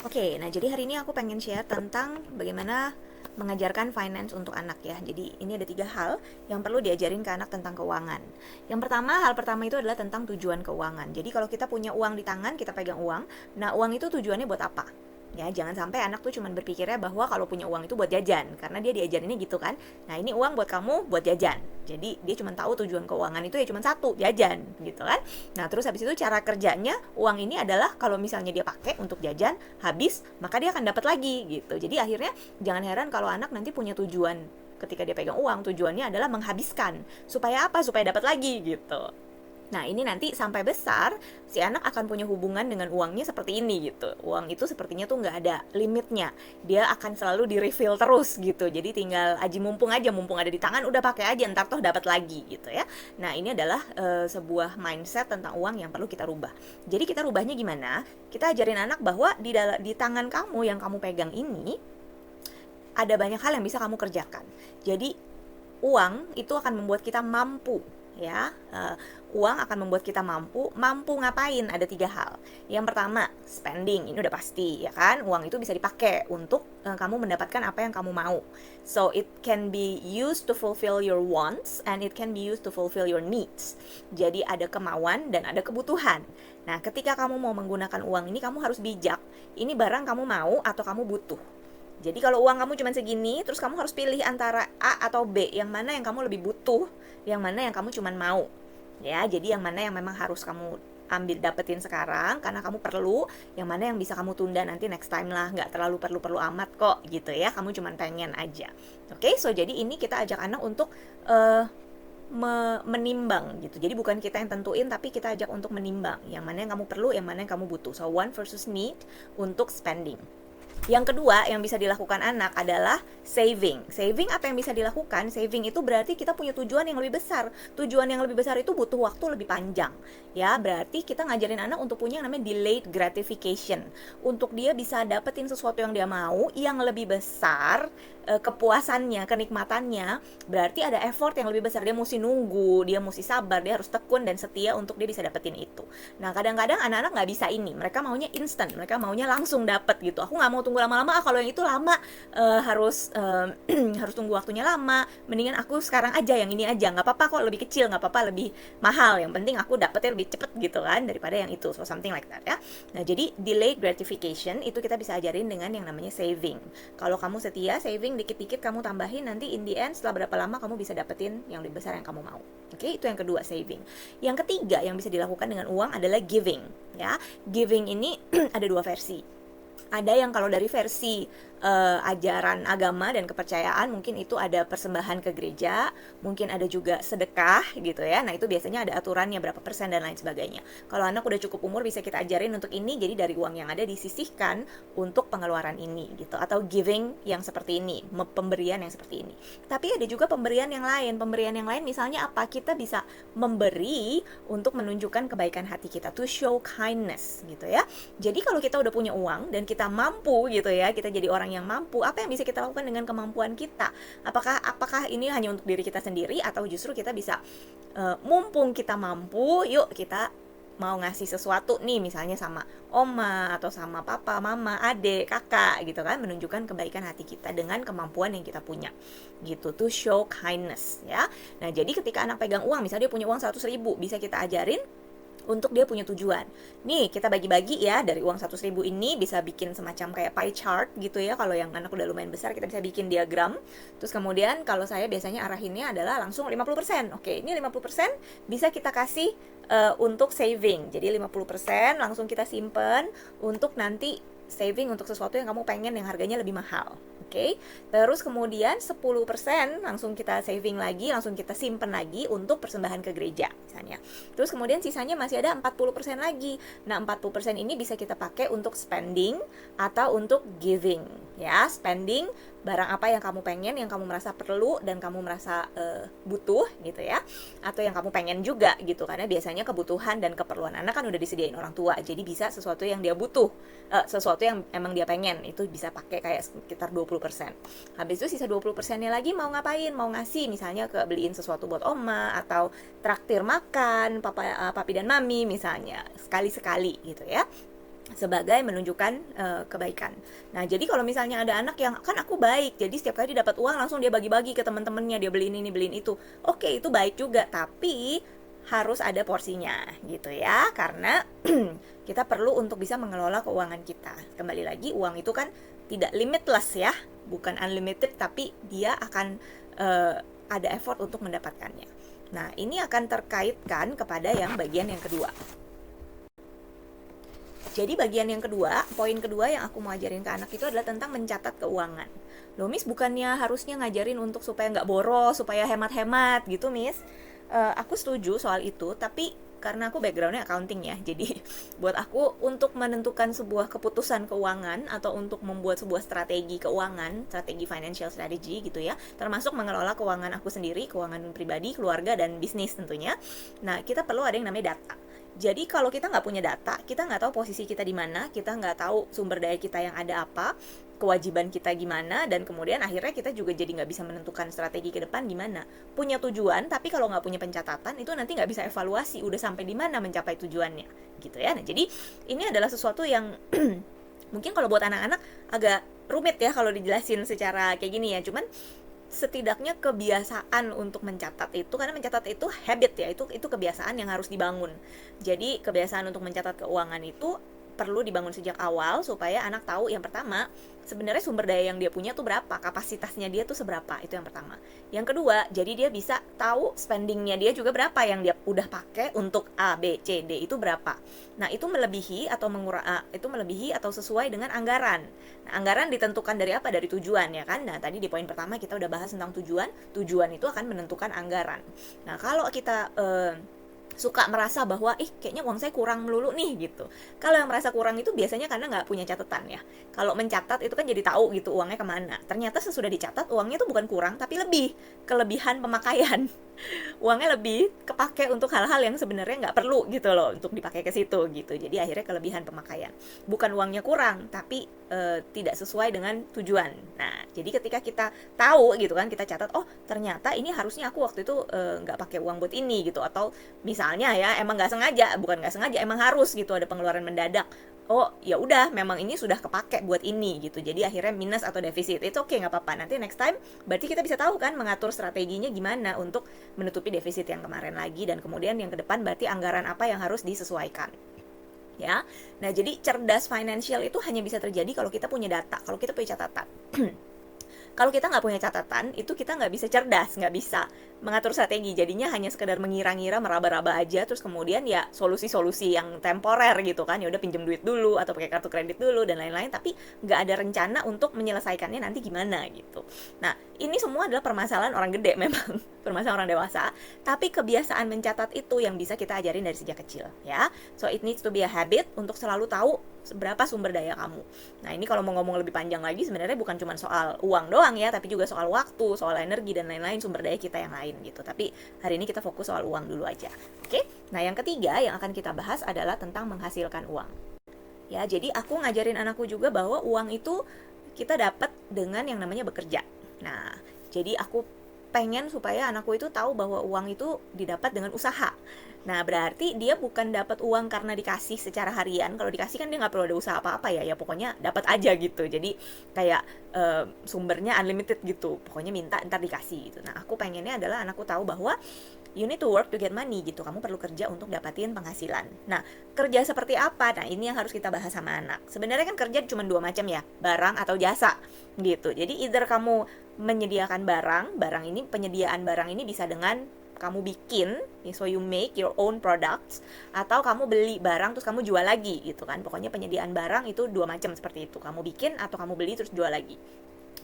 Oke, nah jadi hari ini aku pengen share tentang bagaimana mengajarkan finance untuk anak ya. Jadi ini ada 3 hal yang perlu diajarin ke anak tentang keuangan. Yang pertama, hal pertama itu adalah tentang tujuan keuangan. Jadi kalau kita punya uang di tangan, kita pegang uang. Nah, uang itu tujuannya buat apa? Ya, jangan sampai anak tuh cuman berpikirnya bahwa kalau punya uang itu buat jajan, karena dia diajarinnya gitu kan. Nah, ini uang buat kamu buat jajan. Jadi dia cuma tahu tujuan keuangan itu ya cuma satu, jajan, gitu kan. Nah, terus habis itu cara kerjanya uang ini adalah kalau misalnya dia pakai untuk jajan, habis, maka dia akan dapat lagi gitu. Jadi akhirnya jangan heran kalau anak nanti punya tujuan ketika dia pegang uang, tujuannya adalah menghabiskan. Supaya apa? Supaya dapat lagi gitu. Nah, ini nanti sampai besar, si anak akan punya hubungan dengan uangnya seperti ini gitu. Uang itu sepertinya tuh nggak ada limitnya. Dia akan selalu di-refill terus gitu. Jadi tinggal aji mumpung aja, mumpung ada di tangan, udah pakai aja, ntar toh dapat lagi gitu ya. Nah, ini adalah sebuah mindset tentang uang yang perlu kita rubah. Jadi kita rubahnya gimana? Kita ajarin anak bahwa di tangan kamu yang kamu pegang ini, ada banyak hal yang bisa kamu kerjakan. Jadi uang itu akan membuat kita mampu ya. Uang akan membuat kita mampu ngapain? Ada 3 hal. Yang pertama, spending. Ini udah pasti ya kan, uang itu bisa dipakai untuk kamu mendapatkan apa yang kamu mau. So it can be used to fulfill your wants and it can be used to fulfill your needs. Jadi ada kemauan dan ada kebutuhan. Nah, ketika kamu mau menggunakan uang ini, kamu harus bijak. Ini barang kamu mau atau kamu butuh. Jadi kalau uang kamu cuma segini, terus kamu harus pilih antara A atau B, yang mana yang kamu lebih butuh, yang mana yang kamu cuma mau. Ya, jadi yang mana yang memang harus kamu ambil dapetin sekarang karena kamu perlu, yang mana yang bisa kamu tunda nanti next time lah, nggak terlalu perlu-perlu amat kok gitu ya, kamu cuma pengen aja. Oke, so jadi ini kita ajak anak untuk menimbang gitu. Jadi bukan kita yang tentuin, tapi kita ajak untuk menimbang yang mana yang kamu perlu, yang mana yang kamu butuh. So want versus need untuk spending. Yang kedua yang bisa dilakukan anak adalah saving. Saving apa yang bisa dilakukan? Saving itu berarti kita punya tujuan yang lebih besar. Tujuan yang lebih besar itu butuh waktu lebih panjang. Ya, berarti kita ngajarin anak untuk punya yang namanya delayed gratification. Untuk dia bisa dapetin sesuatu yang dia mau yang lebih besar, kepuasannya, kenikmatannya, berarti ada effort yang lebih besar. Dia mesti nunggu, dia mesti sabar, dia harus tekun dan setia untuk dia bisa dapetin itu. Nah, kadang-kadang anak-anak nggak bisa ini. Mereka maunya instant, mereka maunya langsung dapet gitu. Aku nggak mau tunggu lama-lama, kalau yang itu lama, harus harus tunggu waktunya lama. Mendingan aku sekarang aja yang ini aja, nggak apa-apa kok lebih kecil, nggak apa-apa lebih mahal. Yang penting aku dapetnya lebih cepet gitu kan daripada yang itu. So something like that ya. Nah, jadi delayed gratification itu kita bisa ajarin dengan yang namanya saving. Kalau kamu setia saving dikit-dikit, kamu tambahin, nanti in the end setelah berapa lama kamu bisa dapetin yang lebih besar yang kamu mau. Oke, itu yang kedua, saving. Yang ketiga yang bisa dilakukan dengan uang adalah giving ya. Giving ini ada 2 versi. Ada yang kalau dari versi ajaran agama dan kepercayaan, mungkin itu ada persembahan ke gereja, mungkin ada juga sedekah gitu ya. Nah, itu biasanya ada aturannya berapa persen dan lain sebagainya. Kalau anak udah cukup umur bisa kita ajarin untuk ini, jadi dari uang yang ada disisihkan untuk pengeluaran ini gitu, atau giving yang seperti ini, pemberian yang seperti ini. Tapi ada juga pemberian yang lain. Pemberian yang lain misalnya apa? Kita bisa memberi untuk menunjukkan kebaikan hati kita, to show kindness gitu ya. Jadi kalau kita udah punya uang dan kita mampu gitu ya, kita jadi orang yang mampu, apa yang bisa kita lakukan dengan kemampuan kita? Apakah ini hanya untuk diri kita sendiri, atau justru kita bisa mumpung kita mampu, yuk kita mau ngasih sesuatu nih, misalnya sama oma atau sama papa, mama, adik, kakak gitu kan, menunjukkan kebaikan hati kita dengan kemampuan yang kita punya gitu, to show kindness ya. Nah, jadi ketika anak pegang uang, misalnya dia punya uang 100.000, bisa kita ajarin untuk dia punya tujuan. Nih, kita bagi-bagi ya, dari uang 100.000 ini bisa bikin semacam kayak pie chart gitu ya. Kalau yang anak udah lumayan besar, kita bisa bikin diagram. Terus kemudian kalau saya biasanya arahinnya adalah langsung 50%. Oke, ini 50% bisa kita kasih untuk saving. Jadi 50% langsung kita simpen untuk nanti saving untuk sesuatu yang kamu pengen yang harganya lebih mahal. Oke, terus kemudian 10% langsung kita saving lagi, langsung kita simpen lagi untuk persembahan ke gereja misalnya. Terus kemudian sisanya masih ada 40% lagi. Nah, 40% ini bisa kita pakai untuk spending atau untuk giving ya. Spending barang apa yang kamu pengen, yang kamu merasa perlu dan kamu merasa butuh gitu ya, atau yang kamu pengen juga gitu, karena biasanya kebutuhan dan keperluan anak kan udah disediain orang tua, jadi bisa sesuatu yang dia butuh, sesuatu yang emang dia pengen, itu bisa pakai kayak sekitar 20%. Habis itu sisa 20%-nya lagi mau ngapain? Mau ngasih misalnya ke beliin sesuatu buat oma, atau traktir makan papi dan mami misalnya, sekali-sekali gitu ya. sebagai menunjukkan kebaikan. Nah, jadi kalau misalnya ada anak yang kan aku baik, jadi setiap kali dia dapat uang langsung dia bagi-bagi ke teman-temannya, dia beliin ini, beliin itu. Oke, itu baik juga, tapi harus ada porsinya gitu ya, karena kita perlu untuk bisa mengelola keuangan kita. Kembali lagi, uang itu kan tidak limitless ya, bukan unlimited, tapi dia akan ada effort untuk mendapatkannya. Nah, ini akan terkaitkan kepada yang bagian yang kedua. Jadi bagian yang kedua, poin kedua yang aku mau ajarin ke anak itu adalah tentang mencatat keuangan. Loh Miss, bukannya harusnya ngajarin untuk supaya nggak boros, supaya hemat-hemat gitu Miss? Aku setuju soal itu, tapi karena aku backgroundnya accounting ya, jadi buat aku untuk menentukan sebuah keputusan keuangan atau untuk membuat sebuah strategi keuangan, strategi financial strategy gitu ya, termasuk mengelola keuangan aku sendiri, keuangan pribadi, keluarga, dan bisnis tentunya. Nah, kita perlu ada yang namanya data. Jadi kalau kita nggak punya data, kita nggak tahu posisi kita di mana, kita nggak tahu sumber daya kita yang ada apa, kewajiban kita gimana, dan kemudian akhirnya kita juga jadi nggak bisa menentukan strategi ke depan gimana. Punya tujuan, tapi kalau nggak punya pencatatan, itu nanti nggak bisa evaluasi udah sampai di mana mencapai tujuannya, gitu ya. Nah, jadi ini adalah sesuatu yang mungkin kalau buat anak-anak agak rumit ya kalau dijelasin secara kayak gini ya, cuman setidaknya kebiasaan untuk mencatat itu, karena mencatat itu habit ya, itu kebiasaan yang harus dibangun. Jadi kebiasaan untuk mencatat keuangan itu perlu dibangun sejak awal supaya anak tahu yang pertama sebenarnya sumber daya yang dia punya tuh berapa, kapasitasnya dia tuh seberapa, itu yang pertama. Yang kedua, jadi dia bisa tahu spendingnya dia juga berapa, yang dia udah pakai untuk A, B, C, D itu berapa. Nah, itu melebihi atau sesuai dengan anggaran. Nah, anggaran ditentukan dari apa? Dari tujuan ya kan. Nah, tadi di poin pertama kita udah bahas tentang tujuan. Tujuan itu akan menentukan anggaran. Nah, kalau kita suka merasa bahwa kayaknya uang saya kurang melulu nih gitu. Kalau yang merasa kurang itu biasanya karena nggak punya catatan ya. Kalau mencatat itu kan jadi tahu gitu uangnya kemana. Ternyata sesudah dicatat uangnya tuh bukan kurang tapi lebih, kelebihan pemakaian. Uangnya lebih kepake untuk hal-hal yang sebenarnya nggak perlu gitu loh untuk dipakai ke situ gitu. Jadi akhirnya kelebihan pemakaian. Bukan uangnya kurang tapi tidak sesuai dengan tujuan. Nah, jadi ketika kita tahu gitu kan, kita catat, oh ternyata ini harusnya aku waktu itu nggak pakai uang buat ini gitu, atau misalnya ya emang nggak sengaja, bukan nggak sengaja, emang harus gitu ada pengeluaran mendadak. Oh ya udah, memang ini sudah kepake buat ini gitu, jadi akhirnya minus atau defisit, itu oke, nggak apa-apa, nanti next time berarti kita bisa tahu kan mengatur strateginya gimana untuk menutupi defisit yang kemarin lagi, dan kemudian yang ke depan berarti anggaran apa yang harus disesuaikan ya. Nah, jadi cerdas financial itu hanya bisa terjadi kalau kita punya data, kalau kita punya catatan. Kalau kita nggak punya catatan, itu kita nggak bisa cerdas, nggak bisa mengatur strategi. Jadinya hanya sekedar mengira-ngira, meraba-raba aja, terus kemudian ya solusi-solusi yang temporer gitu kan. Ya udah pinjem duit dulu atau pakai kartu kredit dulu dan lain-lain, tapi nggak ada rencana untuk menyelesaikannya nanti gimana gitu. Nah, ini semua adalah permasalahan orang gede memang, permasalahan orang dewasa. Tapi kebiasaan mencatat itu yang bisa kita ajarin dari sejak kecil ya. So it needs to be a habit untuk selalu tahu berapa sumber daya kamu. Nah, ini kalau mau ngomong lebih panjang lagi sebenarnya bukan cuma soal uang doang ya, tapi juga soal waktu, soal energi dan lain-lain sumber daya kita yang lain gitu. Tapi hari ini kita fokus soal uang dulu aja. Oke? Nah, yang ketiga yang akan kita bahas adalah tentang menghasilkan uang. Ya, jadi aku ngajarin anakku juga bahwa uang itu kita dapat dengan yang namanya bekerja. Nah, jadi aku pengen supaya anakku itu tahu bahwa uang itu didapat dengan usaha. Nah, berarti dia bukan dapat uang karena dikasih secara harian. Kalau dikasih kan dia nggak perlu ada usaha apa-apa ya. Ya pokoknya dapat aja gitu. Jadi kayak sumbernya unlimited gitu. Pokoknya minta ntar dikasih gitu. Nah, aku pengennya adalah anakku tahu bahwa you need to work to get money gitu. Kamu perlu kerja untuk dapatin penghasilan. Nah, kerja seperti apa? Nah, ini yang harus kita bahas sama anak. Sebenarnya kan kerja cuma dua macam ya, barang atau jasa gitu. Jadi either kamu menyediakan barang ini, penyediaan barang ini bisa dengan kamu bikin, so you make your own products, atau kamu beli barang terus kamu jual lagi gitu kan. Pokoknya penyediaan barang itu dua macam seperti itu, kamu bikin atau kamu beli terus jual lagi.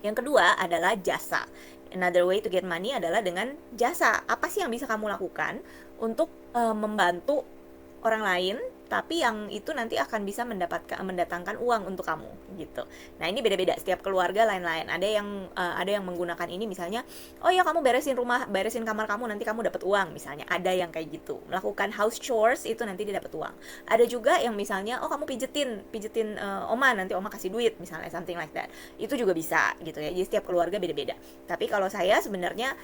Yang kedua adalah jasa. Another way to get money adalah dengan jasa. Apa sih yang bisa kamu lakukan untuk membantu orang lain, tapi yang itu nanti akan bisa mendatangkan uang untuk kamu gitu. Nah, ini beda-beda, setiap keluarga lain-lain. Ada yang menggunakan ini misalnya, oh ya kamu beresin rumah, beresin kamar kamu nanti kamu dapat uang misalnya. Ada yang kayak gitu. Melakukan house chores itu nanti dia dapat uang. Ada juga yang misalnya, oh kamu pijetin oma, nanti oma kasih duit misalnya, something like that. Itu juga bisa gitu ya. Jadi setiap keluarga beda-beda. Tapi kalau saya sebenarnya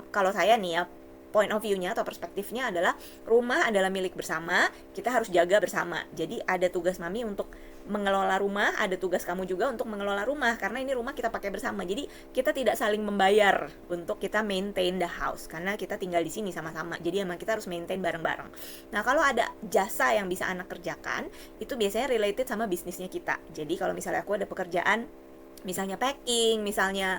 kalau saya nih ya, point of view-nya atau perspektifnya adalah rumah adalah milik bersama, kita harus jaga bersama. Jadi ada tugas mami untuk mengelola rumah, ada tugas kamu juga untuk mengelola rumah, karena ini rumah kita pakai bersama. Jadi kita tidak saling membayar untuk kita maintain the house, karena kita tinggal di sini sama-sama. Jadi emang kita harus maintain bareng-bareng. Nah, kalau ada jasa yang bisa anak kerjakan, itu biasanya related sama bisnisnya kita. Jadi kalau misalnya aku ada pekerjaan misalnya packing, misalnya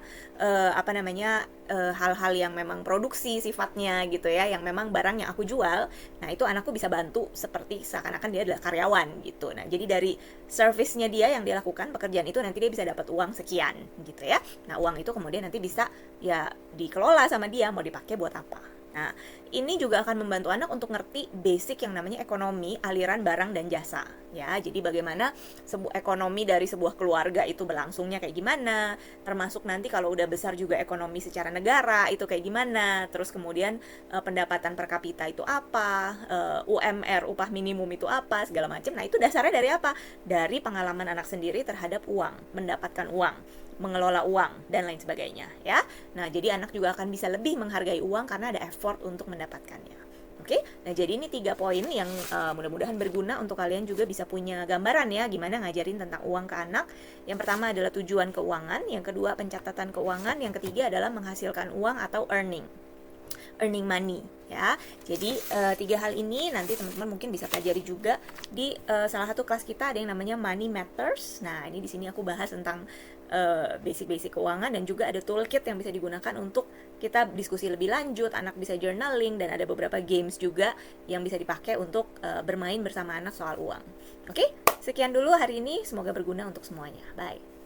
hal-hal yang memang produksi sifatnya gitu ya, yang memang barang yang aku jual, nah itu anakku bisa bantu seperti seakan-akan dia adalah karyawan gitu. Nah, jadi dari service-nya dia yang dia lakukan, pekerjaan itu nanti dia bisa dapat uang sekian gitu ya. Nah, uang itu kemudian nanti bisa ya dikelola sama dia mau dipakai buat apa. Nah, ini juga akan membantu anak untuk ngerti basic yang namanya ekonomi, aliran barang dan jasa. Ya, jadi bagaimana sebuah ekonomi dari sebuah keluarga itu berlangsungnya kayak gimana, termasuk nanti kalau udah besar juga ekonomi secara negara itu kayak gimana, terus kemudian pendapatan per kapita itu apa, UMR, upah minimum itu apa, segala macam. Nah, itu dasarnya dari apa? Dari pengalaman anak sendiri terhadap uang, mendapatkan uang, mengelola uang dan lain sebagainya ya. Nah, jadi anak juga akan bisa lebih menghargai uang karena ada effort untuk mendapatkannya. Oke, nah jadi ini 3 poin yang mudah-mudahan berguna untuk kalian juga bisa punya gambaran ya gimana ngajarin tentang uang ke anak. Yang pertama adalah tujuan keuangan, yang kedua pencatatan keuangan, yang ketiga adalah menghasilkan uang atau earning money ya. Jadi 3 hal ini nanti teman-teman mungkin bisa pelajari juga di salah satu kelas kita, ada yang namanya Money Matters. Nah, ini di sini aku bahas tentang basic-basic keuangan, dan juga ada toolkit yang bisa digunakan untuk kita diskusi lebih lanjut, anak bisa journaling, dan ada beberapa games juga yang bisa dipakai untuk bermain bersama anak soal uang. Oke, sekian dulu hari ini, semoga berguna untuk semuanya. Bye.